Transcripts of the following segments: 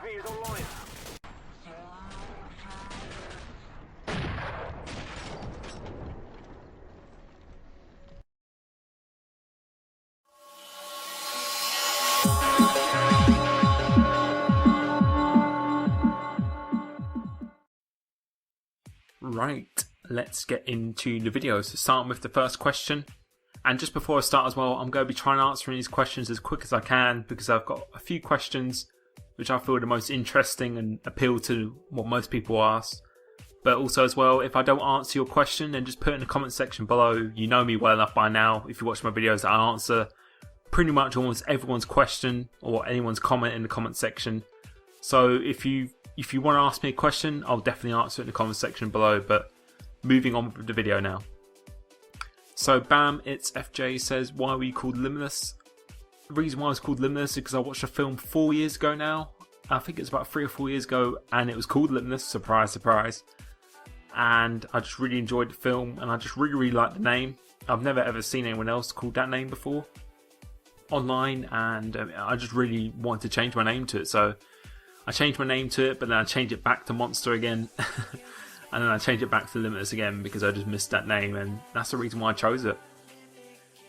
UAV is online. Right, let's get into the video. So starting with the first question. And just before I start as well, I'm going to be trying to answer these questions as quick as I can because I've got a few questions which I feel are the most interesting and appeal to what most people ask. But also as well, if I don't answer your question, then just put it in the comment section below. You know me well enough by now, if you watch my videos, that I answer pretty much almost everyone's question or anyone's comment in the comment section. So if you want to ask me a question, I'll definitely answer it in the comment section below. But moving on with the video now. So Bam, it's FJ says, why were you called Limitless? The reason why I was called Limitless is because I watched a film 4 years ago now. I think it's about 3 or 4 years ago, and it was called Limitless. Surprise, surprise. And I just really enjoyed the film, and I just really liked the name. I've never ever seen anyone else called that name before online, and I just really wanted to change my name to it. So I changed my name to it, but then I changed it back to Monster again. And then I changed it back to Limitless again because I just missed that name, and that's the reason why I chose it.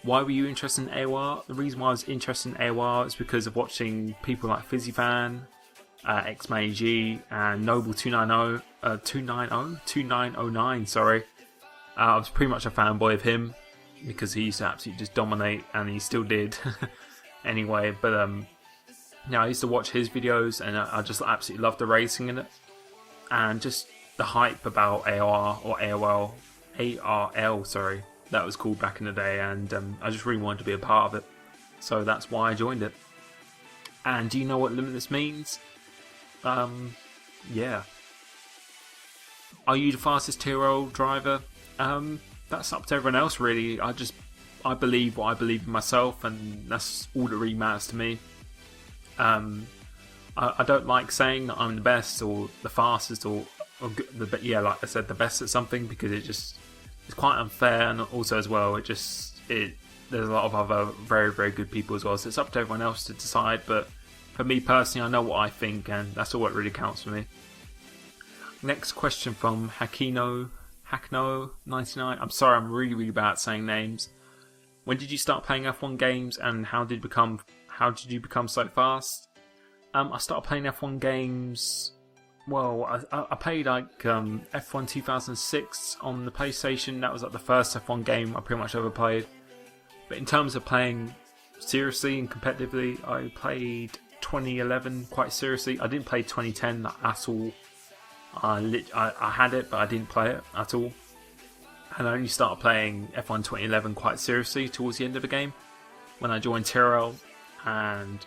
Why were you interested in AOR? The reason why I was interested in AOR is because of watching people like FizzyFan, XMAG, and Noble2909. Sorry, I was pretty much a fanboy of him because he used to absolutely just dominate, and he still did. Anyway, but I used to watch his videos, and I just absolutely loved the racing in it, and just the hype about AOR or ARL, sorry, that was called back in the day, and I just really wanted to be a part of it, so that's why I joined it. And do you know what Limitless means? Yeah. Are you the fastest hero driver? That's up to everyone else, really. I believe what I believe in myself, and that's all that really matters to me. I don't like saying that I'm the best or the fastest or like I said, the best at something, because it's quite unfair, and also as well there's a lot of other very good people as well, so it's up to everyone else to decide. But for me personally, I know what I think, and that's all that really counts for me. Next question from Hackno99. I'm sorry, I'm really bad at saying names. When did you start playing F1 games, and how did you become so fast? I started playing F1 games. Well, I played like F1 2006 on the PlayStation. That was like the first F1 game I pretty much ever played. But in terms of playing seriously and competitively, I played 2011 quite seriously. I didn't play 2010 at all. I had it, but I didn't play it at all. And I only started playing F1 2011 quite seriously towards the end of the game when I joined Tyrrell, and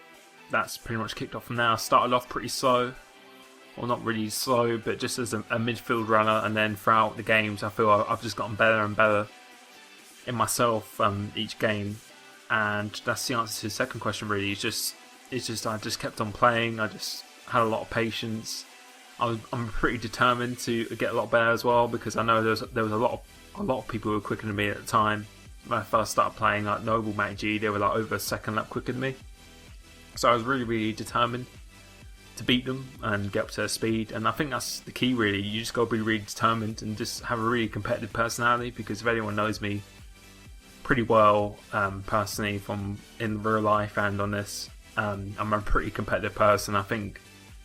that's pretty much kicked off from there. I started off pretty slow. Well, not really slow, but just as a midfield runner, and then throughout the games I feel I've just gotten better and better in myself each game. And that's the answer to the second question, really. It's just I just kept on playing. I just had a lot of patience. I'm pretty determined to get a lot better as well, because I know there was a lot of people who were quicker than me at the time. When I first started playing, like Noble, MacG, they were like over a second lap quicker than me. So I was really determined to beat them and get up to their speed, and I think that's the key, really. You just got to be really determined and just have a really competitive personality, because if anyone knows me pretty well personally from in real life and on this, I'm a pretty competitive person. I think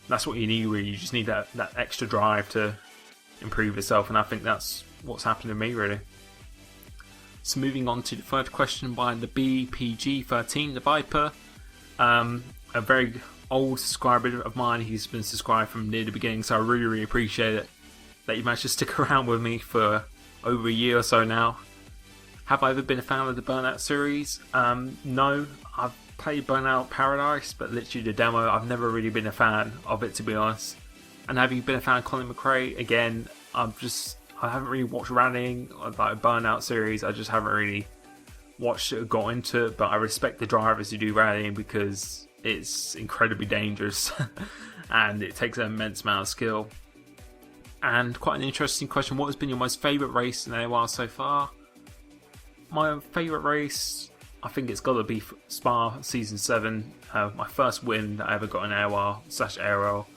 that's what you need, really. You just need that extra drive to improve yourself, and I think that's what's happened to me, really. So moving on to the third question by the BPG13, the Viper, a very old subscriber of mine. He's been subscribed from near the beginning, so I really appreciate it that you managed to stick around with me for over a year or so now. Have I ever been a fan of the Burnout series? No, I've played Burnout Paradise, but literally the demo, I've never really been a fan of it, to be honest. And have you been a fan of Colin McRae? Again, I haven't really watched Rallying, like Burnout series. I just haven't really watched it or got into it, but I respect the drivers who do Rallying because it's incredibly dangerous and it takes an immense amount of skill. And quite an interesting question, what has been your most favourite race in AOR so far? My favourite race, I think it's got to be Spa Season 7, my first win that I ever got in AOR/ARL,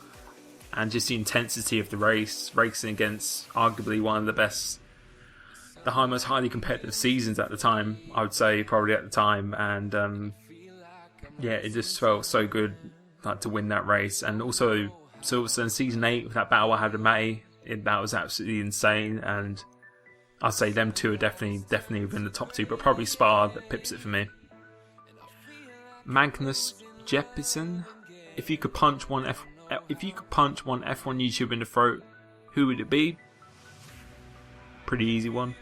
and just the intensity of the race, racing against arguably one of the best, most highly competitive seasons at the time, I would say, probably at the time, and yeah, it just felt so good to win that race. And also Silverstone Season 8, with that battle I had with Matty, that was absolutely insane, and I'd say them two are definitely within the top two, but probably Spa that pips it for me. Magnus Jeppesen, if you could punch one F1 YouTuber in the throat, who would it be? Pretty easy one.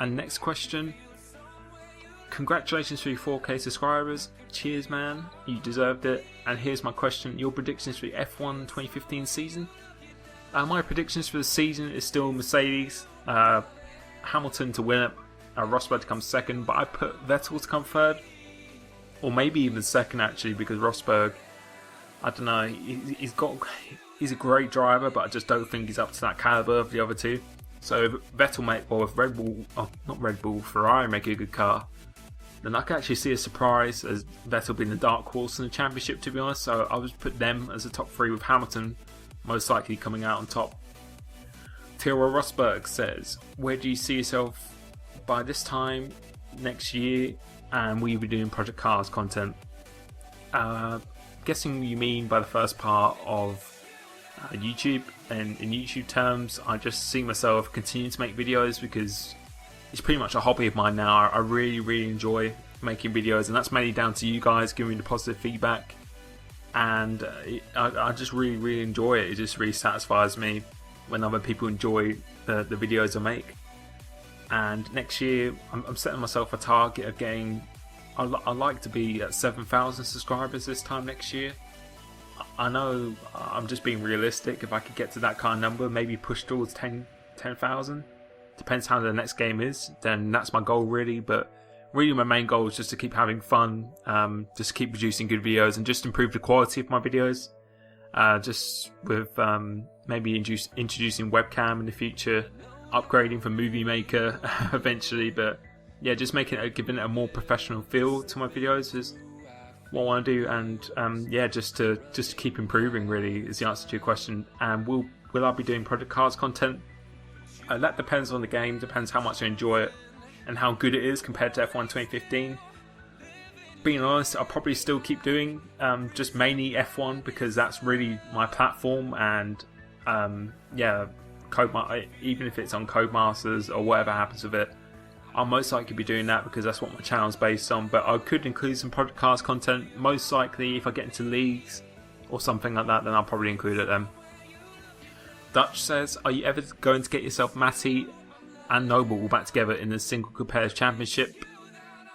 And next question. Congratulations for your 4K subscribers. Cheers, man. You deserved it. And here's my question. Your predictions for the F1 2015 season? My predictions for the season is still Mercedes, Hamilton to win it, Rosberg to come second, but I put Vettel to come third, or maybe even second actually, because Rosberg, I don't know, he's a great driver, but I just don't think he's up to that caliber of the other two. So if Vettel if Ferrari make a good car, then I can actually see a surprise as Vettel being the dark horse in the championship, to be honest. So I would put them as a top three, with Hamilton most likely coming out on top. Tiro Rosberg says, where do you see yourself by this time next year, and will you be doing Project Cars content? Guessing you mean by the first part of YouTube, and in YouTube terms, I just see myself continuing to make videos because it's pretty much a hobby of mine now. I really enjoy making videos, and that's mainly down to you guys giving me the positive feedback. And I just really enjoy it. It just really satisfies me when other people enjoy the videos I make. And next year I'm setting myself a target of getting, I like to be at 7,000 subscribers this time next year. I know I'm just being realistic. If I could get to that kind of number, maybe push towards 10,000, depends how the next game is, then that's my goal really. But really my main goal is just to keep having fun, just keep producing good videos and just improve the quality of my videos, just with maybe introducing webcam in the future, upgrading from Movie Maker eventually, but yeah, just giving it a more professional feel to my videos is what I want to do. And yeah, just to keep improving really is the answer to your question. And will I be doing Project Cars content? That depends on the game, depends how much I enjoy it and how good it is compared to F1 2015. Being honest, I'll probably still keep doing just mainly F1 because that's really my platform, and yeah, even if it's on Codemasters or whatever happens with it, I'll most likely be doing that because that's what my channel's based on. But I could include some Project Cars content, most likely if I get into leagues or something like that, then I'll probably include it then. Dutch says, are you ever going to get yourself Matty and Noble back together in the single competitive championship?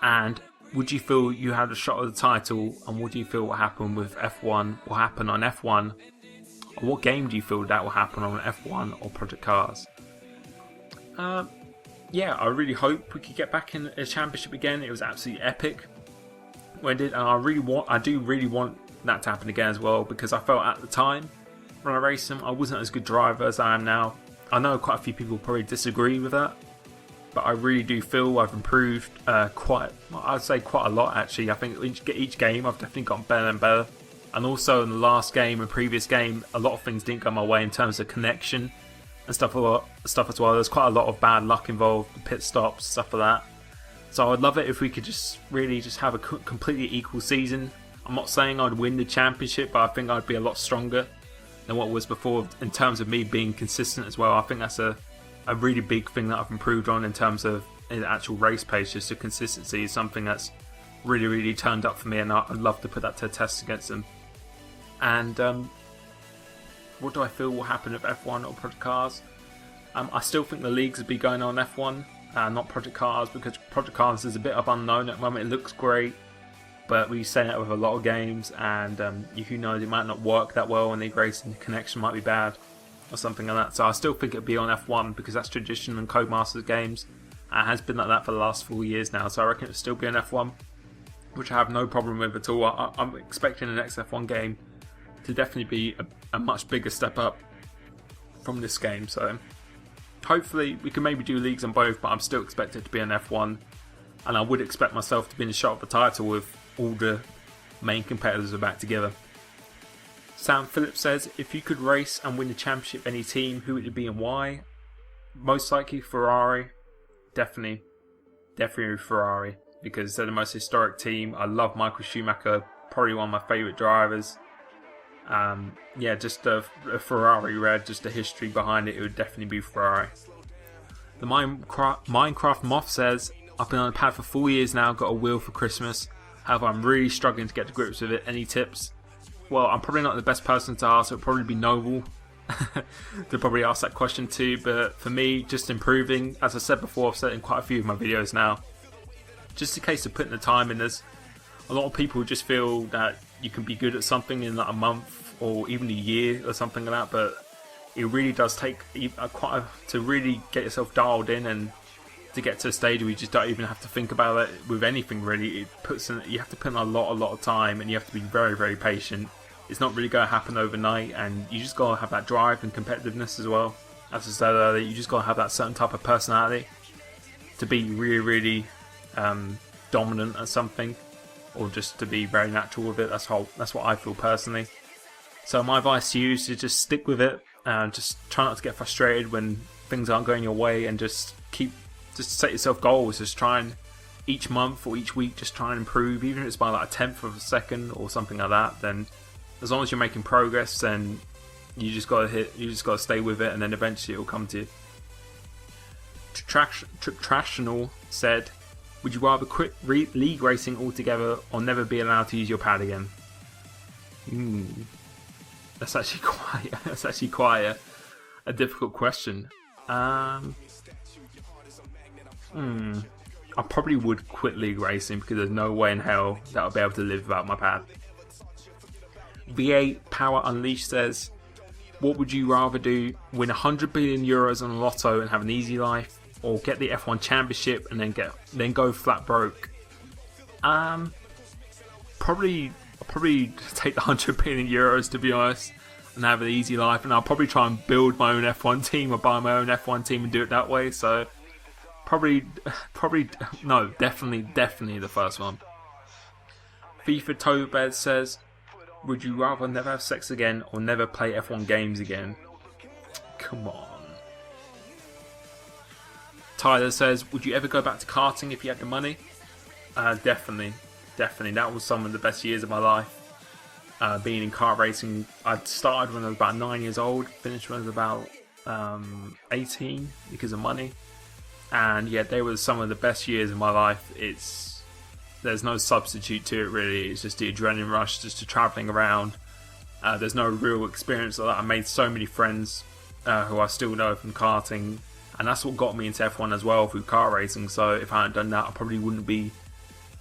And would you feel you had a shot at the title? And what do you feel will happen with F1? Will happen on F1? Or what game do you feel that will happen on F1 or Project Cars? Yeah, I really hope we could get back in a championship again. It was absolutely epic when it did, and I do really want that to happen again as well, because I felt at the time when I raced them, I wasn't as good driver as I am now. I know quite a few people probably disagree with that, but I really do feel I've improved I'd say quite a lot actually. I think each game I've definitely gotten better and better. And also in the last game and previous game, a lot of things didn't go my way in terms of connection and stuff as well. There's quite a lot of bad luck involved, pit stops, stuff like that. So I'd love it if we could just really have a completely equal season. I'm not saying I'd win the championship, but I think I'd be a lot stronger than what was before in terms of me being consistent as well. I think that's a really big thing that I've improved on in terms of the actual race pace. Just the consistency is something that's really turned up for me, and I'd love to put that to a test against them. And what do I feel will happen with F1 or Project Cars? I still think the leagues would be going on F1, not Project Cars, because Project Cars is a bit of unknown at the moment. It looks great, but we say that with a lot of games, and who knows, it might not work that well, and the racing connection might be bad or something like that. So I still think it'd be on F1 because that's tradition in Codemasters games. It has been like that for the last 4 years now, so I reckon it'll still be on F1, which I have no problem with at all. I'm expecting the next F1 game to definitely be a much bigger step up from this game. So hopefully we can maybe do leagues on both, but I'm still expected to be on F1. and I would expect myself to be in the shot of the title if all the main competitors are back together. Sam Phillips says, if you could race and win the championship any team, who would it be and why? Most likely Ferrari. Definitely Ferrari, because they're the most historic team. I love Michael Schumacher, probably one of my favourite drivers. Just a Ferrari red, just the history behind it, it would definitely be Ferrari. The Minecraft Moth says, I've been on the pad for 4 years now, got a wheel for Christmas. However, I'm really struggling to get to grips with it. Any tips? Well, I'm probably not the best person to ask. It would probably be Noble to probably ask that question too. But for me, just improving. As I said before, I've said it in quite a few of my videos now. Just a case of putting the time in. There's a lot of people who just feel that you can be good at something in like a month or even a year or something like that. But it really does take to really get yourself dialed in and to get to a stage where you just don't even have to think about it with anything really. You have to put in a lot of time, and you have to be very, very patient. It's not really going to happen overnight, and you just got to have that drive and competitiveness as well. As I said earlier, you just got to have that certain type of personality to be really, really dominant at something, or just to be very natural with it. That's what I feel personally. So my advice to you is to just stick with it, and just try not to get frustrated when things aren't going your way, and just set yourself goals. Just try and each month or each week, just try and improve, even if it's by like a tenth of a second or something like that. Then as long as you're making progress, then you just gotta stay with it, and then eventually it will come to you. Tractional said, would you rather quit league racing altogether or never be allowed to use your pad again? That's actually quite a difficult question. I probably would quit league racing, because there's no way in hell that I'll be able to live without my pad. V8 Power Unleashed says, what would you rather do? Win 100 billion euros on a lotto and have an easy life, or get the F1 championship and then go flat broke? Probably take the 100 billion euros, to be honest, and have an easy life. And I'll probably try and build my own F1 team, or buy my own F1 team and do it that way. So definitely the first one. FIFA Tobed says, would you rather never have sex again or never play F1 games again? Come on. Tyler says, would you ever go back to karting if you had the money? Definitely. That was some of the best years of my life. Being in kart racing, I started when I was about 9 years old, finished when I was about 18 because of money. And yeah, they were some of the best years of my life. There's no substitute to it really. It's just the adrenaline rush, just to travelling around. There's no real experience like that. I made so many friends who I still know from karting, and that's what got me into F1 as well, through kart racing. So if I hadn't done that, I probably wouldn't be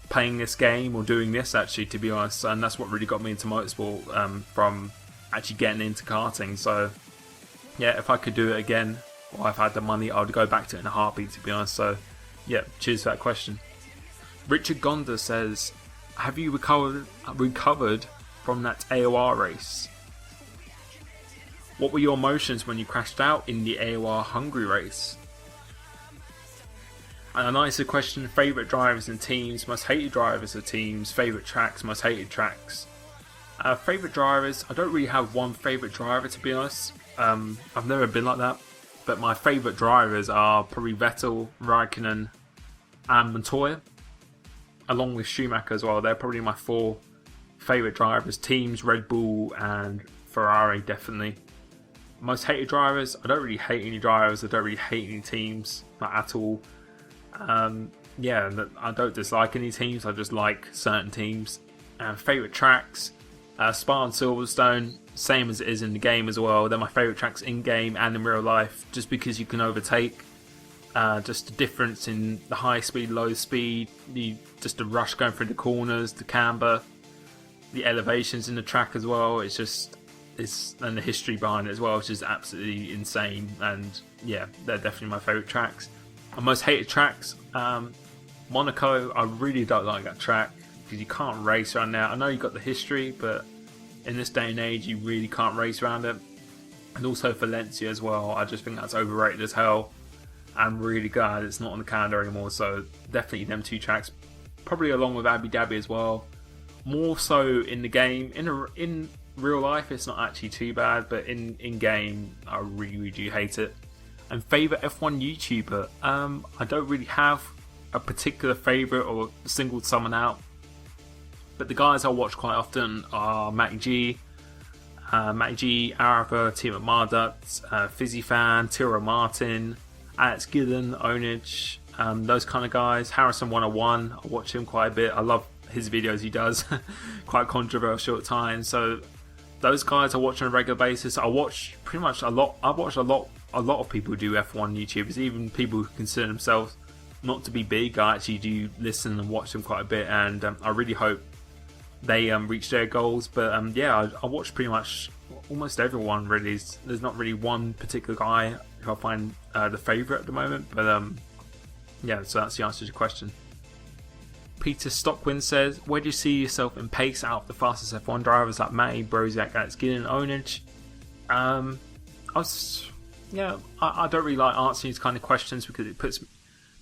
playing this game or doing this, actually, to be honest. And that's what really got me into motorsport, from actually getting into karting. So yeah, if I could do it again, or if I had the money, I would go back to it in a heartbeat, to be honest. So yeah, cheers for that question. Richard Gonda says, have you recovered from that AOR race? What were your emotions when you crashed out in the AOR Hungary race? And a nicer question, favourite drivers and teams, most hated drivers or teams, favourite tracks, most hated tracks. Favourite drivers, I don't really have one favourite driver, to be honest. I've never been like that. But my favourite drivers are probably Vettel, Raikkonen and Montoya, along with Schumacher as well. They're probably my 4 favourite drivers. Teams, Red Bull and Ferrari, definitely. Most hated drivers, I don't really hate any drivers. I don't really hate any teams, not at all. I don't dislike any teams. I just like certain teams. Favourite tracks, Spa and Silverstone, same as it is in the game as well. They're my favourite tracks in game and in real life, just because you can overtake. Just the difference in the high speed, low speed, just the rush going through the corners, the camber, the elevations in the track as well. And the history behind it as well, which is absolutely insane. And yeah, they're definitely my favourite tracks. And most hated tracks, Monaco, I really don't like that track, because you can't race around there. I know you've got the history, but in this day and age, you really can't race around it. And also Valencia as well, I just think that's overrated as hell. I'm really glad it's not on the calendar anymore. So definitely them two tracks, probably along with Abu Dhabi as well. More so in the game. In real life, it's not actually too bad, but in game, I really do hate it. And favourite F1 YouTuber? I don't really have a particular favourite or singled someone out, but the guys I watch quite often are Matty G, Arava, Team at Marduk, Fizzy Fan, Tiro Martin, Alex Gillen, Onage, those kind of guys. Harrison 101, I watch him quite a bit. I love his videos he does. Quite controversial at times. So those guys I watch on a regular basis. I watch pretty much a lot. I watch a lot of people do F1 YouTubers, even people who consider themselves not to be big. I actually do listen and watch them quite a bit, and I really hope they reach their goals. But yeah, I watch pretty much almost everyone really. There's not really one particular guy who I find the favourite at the moment, but yeah, so that's the answer to your question. Peter Stockwin says, where do you see yourself in pace out of the fastest F1 drivers like Matty, Broziak, Alex Gillen, Onage? I don't really like answering these kind of questions because it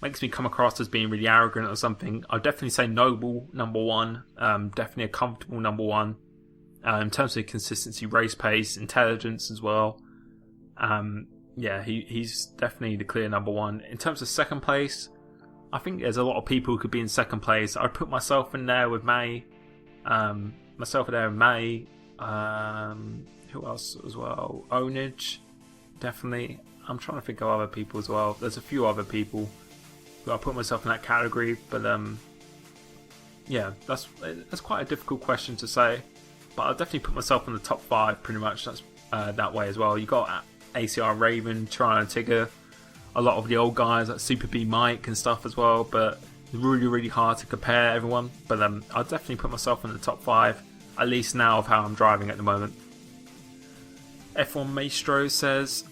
makes me come across as being really arrogant or something. I'd definitely say Noble, number one. Definitely a comfortable number one. In terms of consistency, race pace, intelligence as well. Yeah, he's definitely the clear number one. In terms of second place, I think there's a lot of people who could be in second place. I'd put myself in there with May. Who else as well? Onage, definitely. I'm trying to think of other people as well. There's a few other people who I put myself in that category, but yeah, that's quite a difficult question to say. But I'll definitely put myself in the top 5 pretty much. That's that way as well. You got ACR Raven, Trion Tigger, a lot of the old guys like Super B Mike and stuff as well, but it's really hard to compare everyone. But I'll definitely put myself in the top 5, at least now of how I'm driving at the moment. F1 Maestro says,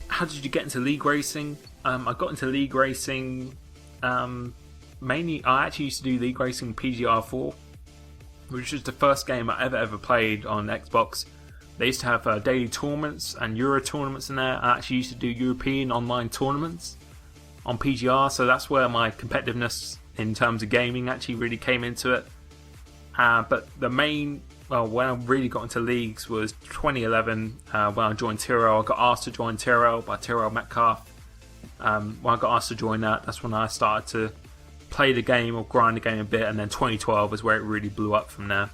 how did you get into league racing? I got into league racing mainly. I actually used to do league racing PGR4, which was the first game I ever played on Xbox. They used to have daily tournaments and Euro tournaments in there. I actually used to do European online tournaments on PGR, so that's where my competitiveness in terms of gaming actually really came into it. But the main, when I really got into leagues was 2011 when I joined Tyrrell. I got asked to join Tyrrell by Tyrrell Metcalf. When I got asked to join that's when I started to play the game or grind the game a bit, and then 2012 is where it really blew up from there.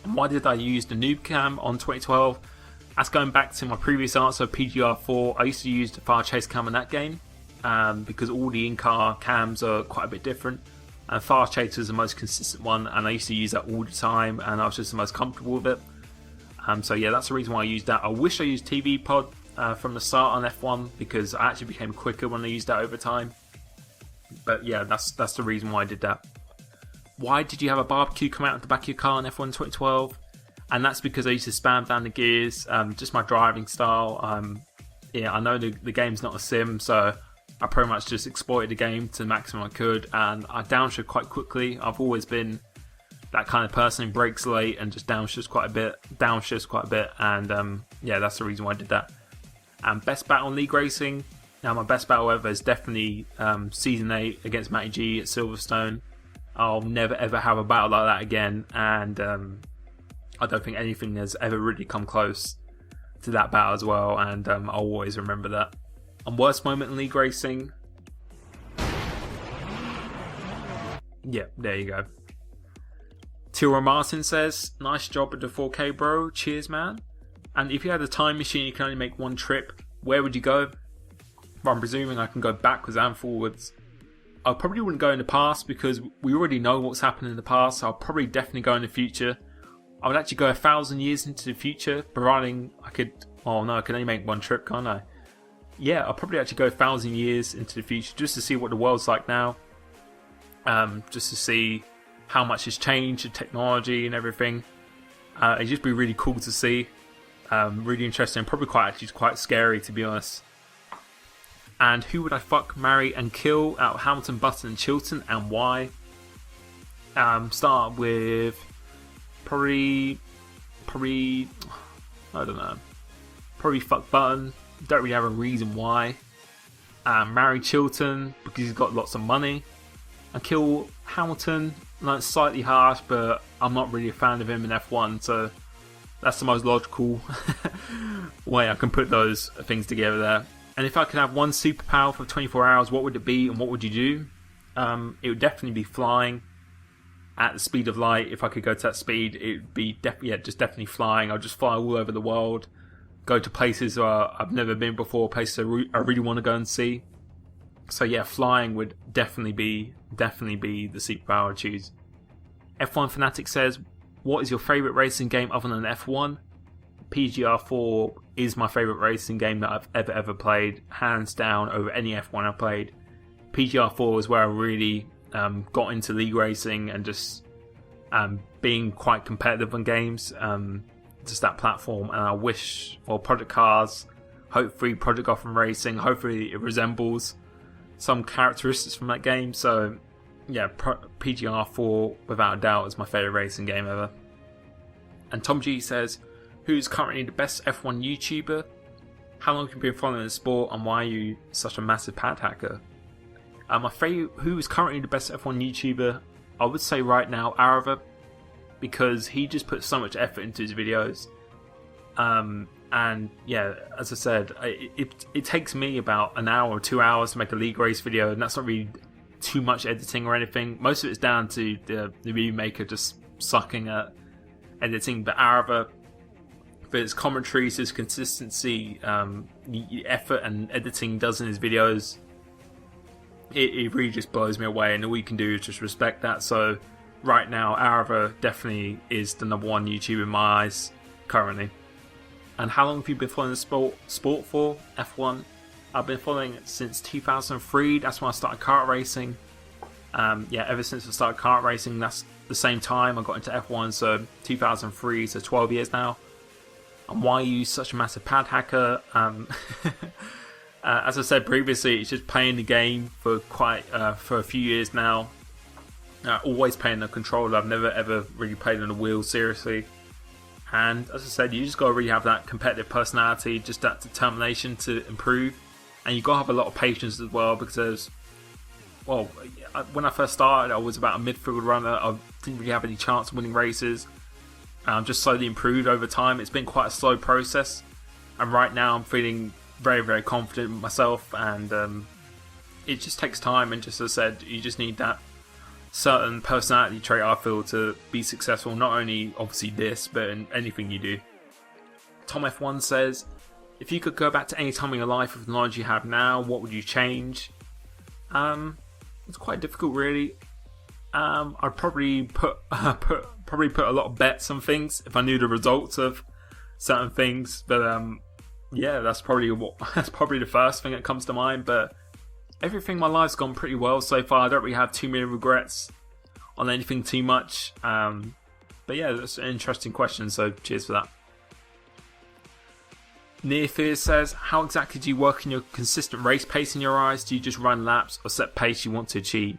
And why did I use the noob cam on 2012? That's going back to my previous answer, PGR4. I used to use the fire chase cam in that game because all the in-car cams are quite a bit different. And fire chase was the most consistent one, and I used to use that all the time, and I was just the most comfortable with it. So yeah, that's the reason why I used that. I wish I used TV Pod from the start on F1 because I actually became quicker when I used that over time. But yeah, that's the reason why I did that. Why did you have a barbecue come out of the back of your car in F1 2012? And that's because I used to spam down the gears, just my driving style. Yeah, I know the game's not a sim, so I pretty much just exploited the game to the maximum I could, and I downshift quite quickly. I've always been that kind of person who brakes late and just downshifts quite a bit, and yeah, that's the reason why I did that. And best battle in league racing, now my best battle ever is definitely Season 8 against Matty G at Silverstone. I'll never ever have a battle like that again, and I don't think anything has ever really come close to that battle as well, and I'll always remember that. And worst moment in league racing, yeah, there you go. Tiro Martin says, nice job at the 4K, bro. Cheers, man. And if you had a time machine, you can only make one trip, where would you go? Well, I'm presuming I can go backwards and forwards. I probably wouldn't go in the past because we already know what's happened in the past. So I'll probably definitely go in the future. I would actually go 1,000 years into the future, providing I could. Oh no, I can only make one trip, can't I? Yeah, I'll probably actually go 1,000 years into the future just to see what the world's like now. Just to see how much has changed, the technology and everything. It'd just be really cool to see. Really interesting, probably quite scary, to be honest. And who would I fuck, marry and kill out of Hamilton, Button and Chilton, and why? Start with probably I don't know, probably fuck Button. Don't really have a reason why. marry Chilton because he's got lots of money. I kill Hamilton. Like, slightly harsh, but I'm not really a fan of him in F1, so that's the most logical way I can put those things together there. And if I could have one superpower for 24 hours, what would it be and what would you do? It would definitely be flying at the speed of light. If I could go to that speed, it would be definitely flying. I'll just fly all over the world, go to places where I've never been before, places I really want to go and see. So yeah, flying would definitely be the superpower I choose. F1 Fanatic says, what is your favourite racing game other than F1? PGR4 is my favourite racing game that I've ever played, hands down, over any F1 I've played. PGR4 is where I really got into league racing and just being quite competitive on games. Just that platform, and I wish, well, Project Cars, hopefully Project Gotham Racing, hopefully it resembles some characteristics from that game. So yeah, PGR4 without a doubt is my favourite racing game ever. And Tom G says, who's currently the best F1 YouTuber? How long have you been following the sport, and why are you such a massive pad hacker? My favourite, who is currently the best F1 YouTuber, I would say right now Arava, because he just puts so much effort into his videos. And yeah, as I said, it takes me about an hour or 2 hours to make a league race video, and that's not really too much editing or anything. Most of it's down to the video maker just sucking at editing. But Arava, for his commentaries, his consistency, the effort and editing he does in his videos, it really just blows me away, and all you can do is just respect that. So right now, Arava definitely is the number one YouTuber in my eyes currently. And how long have you been following the sport for, F1? I've been following it since 2003. That's when I started kart racing. Yeah, ever since I started kart racing, that's the same time I got into F1. So 2003, so 12 years now. And why are you such a massive pad hacker? As I said previously, it's just playing the game for for a few years now. Always playing the controller. I've never ever really played on the wheel seriously. And as I said, you just got to really have that competitive personality, just that determination to improve. And you've got to have a lot of patience as well, because well, when I first started, I was about a midfield runner. I didn't really have any chance of winning races. Just slowly improved over time. It's been quite a slow process. And right now I'm feeling very, very confident with myself. And it just takes time. And just as I said, you just need that certain personality trait, I feel, to be successful. Not only obviously this, but in anything you do. Tom F1 says, if you could go back to any time in your life with the knowledge you have now, what would you change? It's quite difficult, really. I'd probably put a lot of bets on things if I knew the results of certain things. But yeah, that's probably the first thing that comes to mind. But everything in my life's gone pretty well so far. I don't really have too many regrets on anything too much. But yeah, that's an interesting question, so cheers for that. Near Fears says, how exactly do you work in your consistent race pace in your eyes? Do you just run laps or set pace you want to achieve?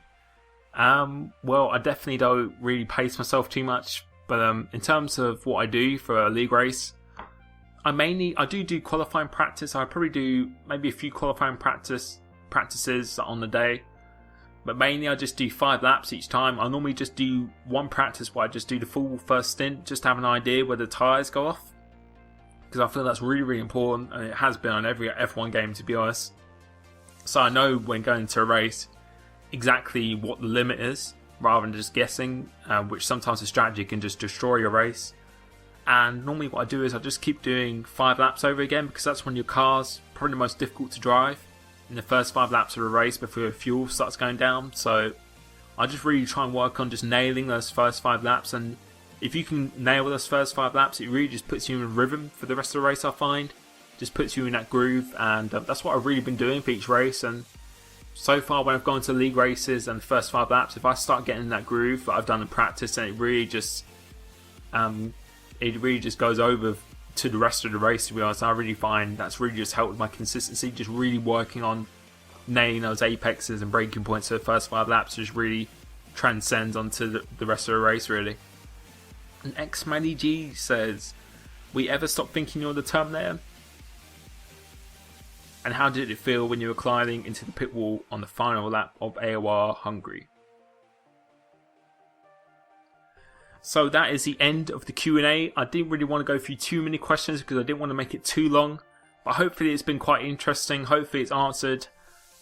Well, I definitely don't really pace myself too much. But in terms of what I do for a league race, I do qualifying practice. I probably do maybe a few qualifying practices on the day, but mainly I just do 5 laps each time. I normally just do one practice where I just do the full first stint, just to have an idea where the tyres go off, because I feel that's really, really important, and it has been on every F1 game, to be honest. So I know when going to a race exactly what the limit is, rather than just guessing, which sometimes a strategy can just destroy your race. And normally what I do is I just keep doing 5 laps over again, because that's when your car's probably the most difficult to drive in the first 5 laps of a race before your fuel starts going down. So I just really try and work on just nailing those first 5 laps, and if you can nail those first 5 laps, it really just puts you in a rhythm for the rest of the race, I find. Just puts you in that groove, and that's what I've really been doing for each race. And so far, when I've gone to league races and the first 5 laps, if I start getting in that groove that I've done in practice, then it really just goes over to the rest of the race, to be honest. I really find that's really just helped with my consistency, just really working on nailing those apexes and breaking points for the first 5 laps, just really transcends onto the rest of the race, really. And X-Manny G says, we ever stop thinking you're the Terminator? And how did it feel when you were climbing into the pit wall on the final lap of AOR Hungary? So that is the end of the Q&A. I didn't really want to go through too many questions because I didn't want to make it too long. But hopefully it's been quite interesting. Hopefully it's answered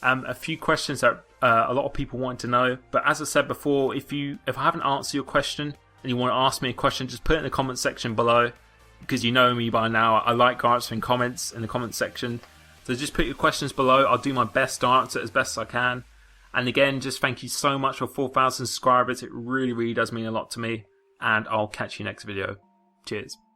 a few questions that a lot of people want to know. But as I said before, if I haven't answered your question and you want to ask me a question, just put it in the comment section below. Because you know me by now, I like answering comments in the comment section. So just put your questions below. I'll do my best to answer it as best as I can. And again, just thank you so much for 4,000 subscribers. It really, really does mean a lot to me. And I'll catch you next video. Cheers.